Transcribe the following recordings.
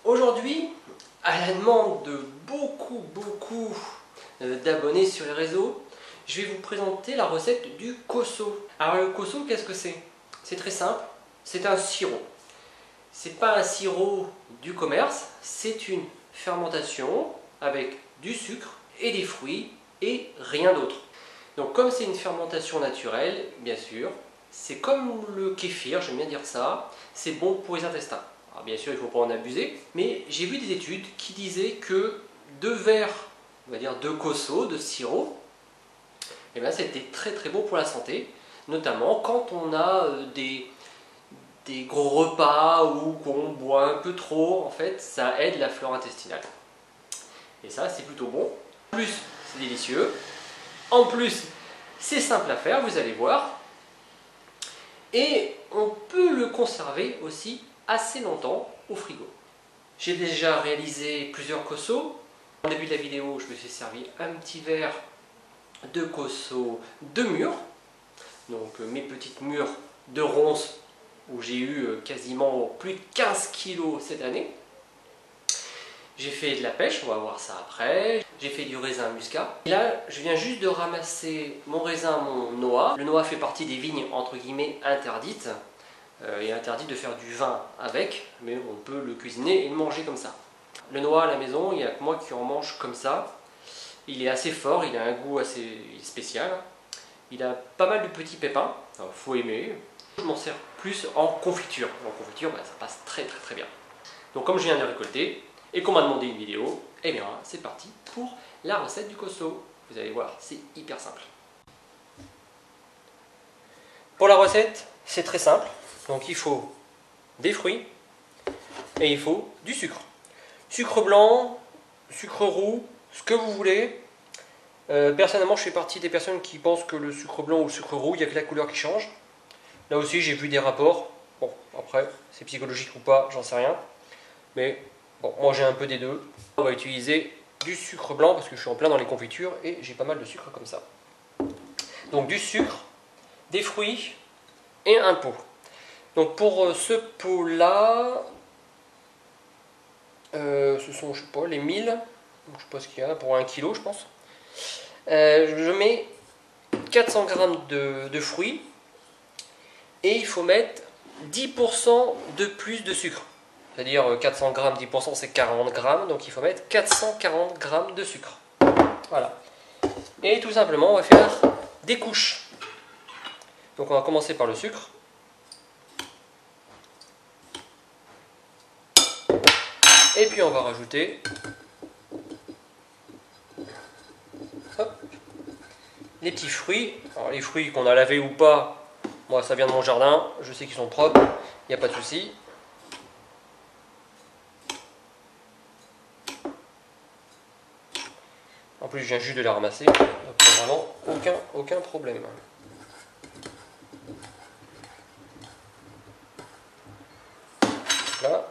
Aujourd'hui, à la demande de beaucoup d'abonnés sur les réseaux, je vais vous présenter la recette du Cosso. Alors le Cosso, qu'est-ce que c'est? C'est très simple, c'est un sirop. C'est pas un sirop du commerce, c'est une fermentation avec du sucre et des fruits et rien d'autre. Donc comme c'est une fermentation naturelle, bien sûr, c'est comme le kéfir, j'aime bien dire ça, c'est bon pour les intestins. Alors bien sûr, il ne faut pas en abuser, mais j'ai vu des études qui disaient que 2 verres, on va dire 2 Cosso, de sirop, eh bien, c'était très bon pour la santé, notamment quand on a des gros repas ou qu'on boit un peu trop, en fait, ça aide la flore intestinale. Et ça, c'est plutôt bon. En plus, c'est délicieux. En plus, c'est simple à faire, vous allez voir. Et on peut le conserver aussi assez longtemps au frigo. J'ai déjà réalisé plusieurs Cosso. Au début de la vidéo, je me suis servi un petit verre de Cosso de mûre. Donc mes petites mûres de ronces où j'ai eu quasiment plus de 15 kilos cette année. J'ai fait de la pêche, on va voir ça après. J'ai fait du raisin muscat. Et là, je viens juste de ramasser mon raisin, mon noix. Le noix fait partie des vignes entre guillemets interdites. Il est interdit de faire du vin avec, mais on peut le cuisiner et le manger comme ça. Le noix à la maison, il n'y a que moi qui en mange comme ça. Il est assez fort, il a un goût assez spécial. Il a pas mal de petits pépins, il faut aimer. Je m'en sers plus en confiture. En confiture, ça passe très bien. Donc comme je viens de récolter et qu'on m'a demandé une vidéo, eh bien c'est parti pour la recette du Cosso. Vous allez voir, c'est hyper simple. Pour la recette, c'est très simple. Donc il faut des fruits et il faut du sucre. Sucre blanc, sucre roux, ce que vous voulez. Personnellement, je fais partie des personnes qui pensent que le sucre blanc ou le sucre roux, il n'y a que la couleur qui change. Là aussi, j'ai vu des rapports. Bon, après, c'est psychologique ou pas, j'en sais rien. Mais bon, moi j'ai un peu des deux. On va utiliser du sucre blanc parce que je suis en plein dans les confitures et j'ai pas mal de sucre comme ça. Donc du sucre, des fruits et un pot. Donc pour ce pot-là, ce sont, je sais pas, les 1000. Donc, je sais pas ce qu'il y a pour 1 kg, je pense. Je mets 400 g de fruits et il faut mettre 10% de plus de sucre. C'est-à-dire 400 g, 10% c'est 40 g, donc il faut mettre 440 g de sucre. Voilà. Et tout simplement, on va faire des couches. Donc on va commencer par le sucre. Et puis on va rajouter les petits fruits. Alors les fruits qu'on a lavés ou pas, moi ça vient de mon jardin, je sais qu'ils sont propres, il n'y a pas de souci. En plus je viens juste de les ramasser, donc vraiment aucun problème. Là.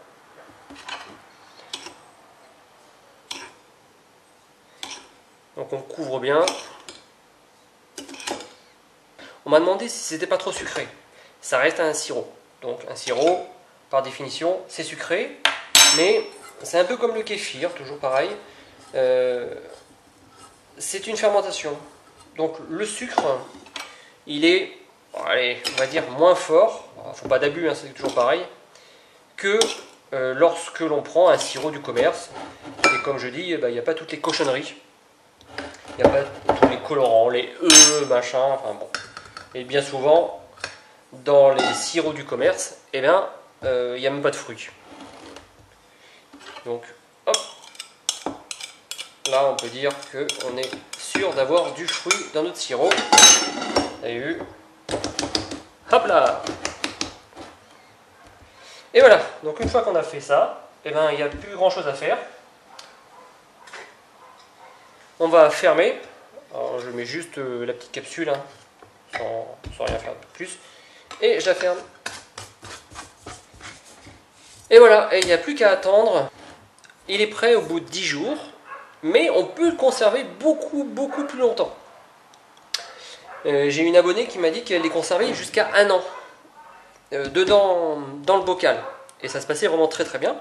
Donc on couvre bien. On m'a demandé si c'était pas trop sucré. Ça reste un sirop. Donc un sirop, par définition, c'est sucré, mais c'est un peu comme le kéfir, toujours pareil. C'est une fermentation. Donc le sucre, il est, allez, on va dire moins fort, il ne faut pas d'abus, hein, c'est toujours pareil, que lorsque l'on prend un sirop du commerce. Et comme je dis, il n'y a pas toutes les cochonneries. Il n'y a pas tous les colorants, les machin, enfin bon. Et bien souvent, dans les sirops du commerce, eh bien, il n'y a même pas de fruits. Donc, hop. Là, on peut dire qu'on est sûr d'avoir du fruit dans notre sirop. Vous avez vu? Hop là! Et voilà. Donc, une fois qu'on a fait ça, eh bien, il n'y a plus grand chose à faire. On va fermer. Alors, je mets juste la petite capsule, hein, sans rien faire de plus. Et je la ferme. Et voilà, il n'y a plus qu'à attendre. Il est prêt au bout de 10 jours, mais on peut le conserver beaucoup plus longtemps. J'ai une abonnée qui m'a dit qu'elle les conservait jusqu'à 1 an dedans dans le bocal. Et ça se passait vraiment très bien.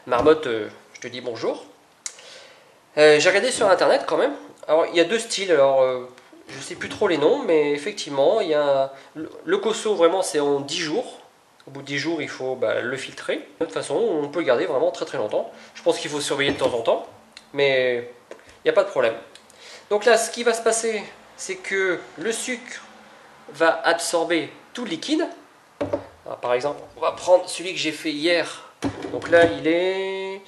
Marmotte, je te dis bonjour. J'ai regardé sur internet quand même. Alors il y a 2 styles. Alors je sais plus trop les noms, mais effectivement il y a le Cosso, vraiment c'est en 10 jours. Au bout de 10 jours il faut le filtrer. De toute façon on peut le garder vraiment très longtemps. Je pense qu'il faut surveiller de temps en temps, mais il n'y a pas de problème. Donc là ce qui va se passer, c'est que le sucre va absorber tout le liquide. Alors, par exemple, on va prendre celui que j'ai fait hier. Donc là, il est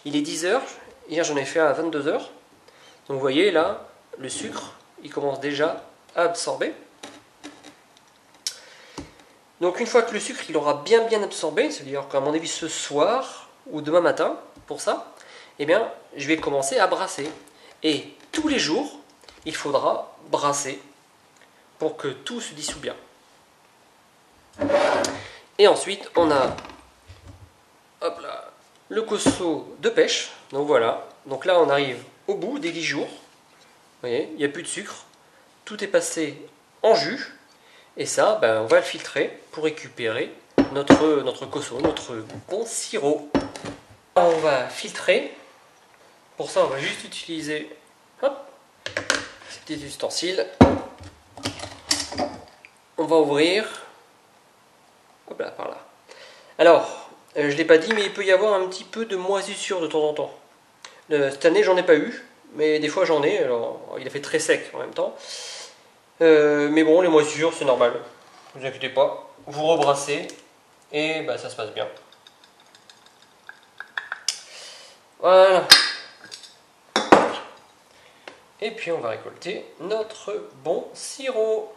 10 h. Hier, j'en ai fait à 22 h. Donc vous voyez, là, le sucre, il commence déjà à absorber. Donc une fois que le sucre, il aura bien absorbé, c'est-à-dire qu'à mon avis, ce soir ou demain matin, pour ça, eh bien, je vais commencer à brasser. Et tous les jours, il faudra brasser pour que tout se dissout bien. Et ensuite, on a hop là, le Cosso de pêche. Donc voilà. Donc là, on arrive au bout des 10 jours. Vous voyez, il n'y a plus de sucre. Tout est passé en jus. Et ça, on va le filtrer pour récupérer notre Cosso, notre bon sirop. On va filtrer. Pour ça, on va juste utiliser ces petits ustensiles. On va ouvrir. Hop là, par là. Alors, je ne l'ai pas dit, mais il peut y avoir un petit peu de moisissure de temps en temps. Cette année, j'en ai pas eu, mais des fois j'en ai. Alors, il a fait très sec en même temps. Mais bon, les moisissures, c'est normal. Ne vous inquiétez pas. Vous rebrassez et ça se passe bien. Voilà. Et puis, on va récolter notre bon sirop.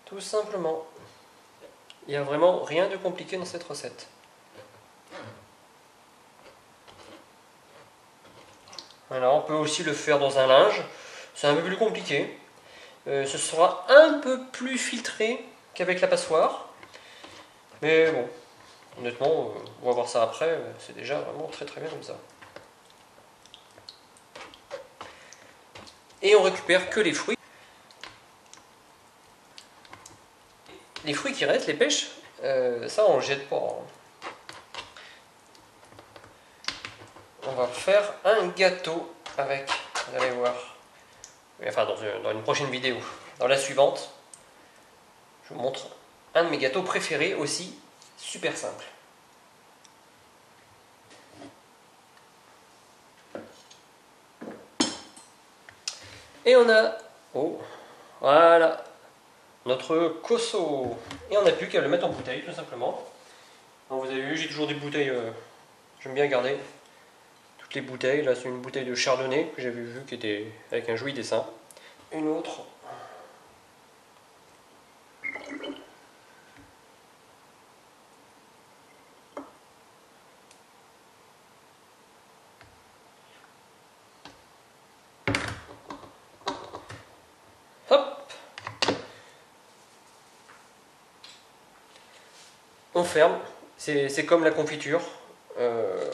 Tout simplement. Il n'y a vraiment rien de compliqué dans cette recette. Alors on peut aussi le faire dans un linge. C'est un peu plus compliqué. Ce sera un peu plus filtré qu'avec la passoire. Mais bon, honnêtement, on va voir ça après. C'est déjà vraiment très bien comme ça. Et on récupère que les fruits. Les fruits qui restent, les pêches, ça on ne le jette pas. On va faire un gâteau avec, vous allez voir. Enfin, dans une prochaine vidéo. Dans la suivante, je vous montre un de mes gâteaux préférés aussi, super simple. Et on a, voilà, notre Cosso. Et on n'a plus qu'à le mettre en bouteille, tout simplement. Donc, vous avez vu, j'ai toujours des bouteilles, j'aime bien garder toutes les bouteilles. Là, c'est une bouteille de chardonnay que j'avais vu qui était avec un joli dessin. Une autre. Hop. On ferme. C'est comme la confiture.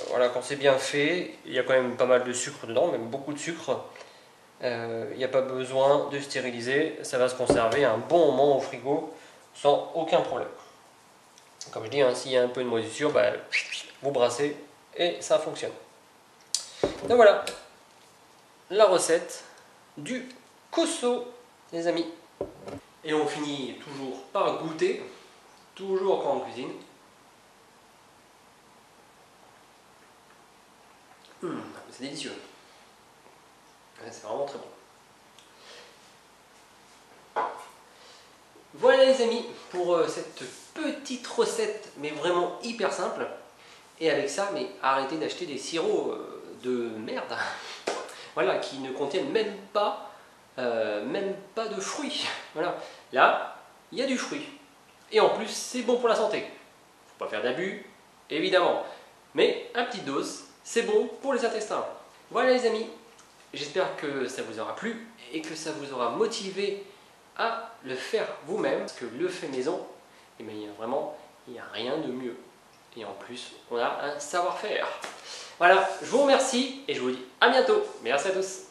Voilà, quand c'est bien fait, il y a quand même pas mal de sucre dedans, même beaucoup de sucre. Il n'y a pas besoin de stériliser, ça va se conserver un bon moment au frigo sans aucun problème. Comme je dis, s'il y a un peu de moisissure, vous brassez et ça fonctionne. Donc voilà, la recette du Cosso, les amis. Et on finit toujours par goûter, toujours quand en cuisine. C'est délicieux. C'est vraiment très bon. Voilà les amis pour cette petite recette, mais vraiment hyper simple. Et avec ça, mais arrêtez d'acheter des sirops de merde, voilà, qui ne contiennent même pas de fruits. Voilà, là, il y a du fruit. Et en plus, c'est bon pour la santé. Faut pas faire d'abus, évidemment. Mais à petite dose, c'est bon pour les intestins. Voilà les amis. J'espère que ça vous aura plu et que ça vous aura motivé à le faire vous-même. Parce que le fait maison, eh bien, il n'y a rien de mieux. Et en plus, on a un savoir-faire. Voilà, je vous remercie et je vous dis à bientôt. Merci à tous.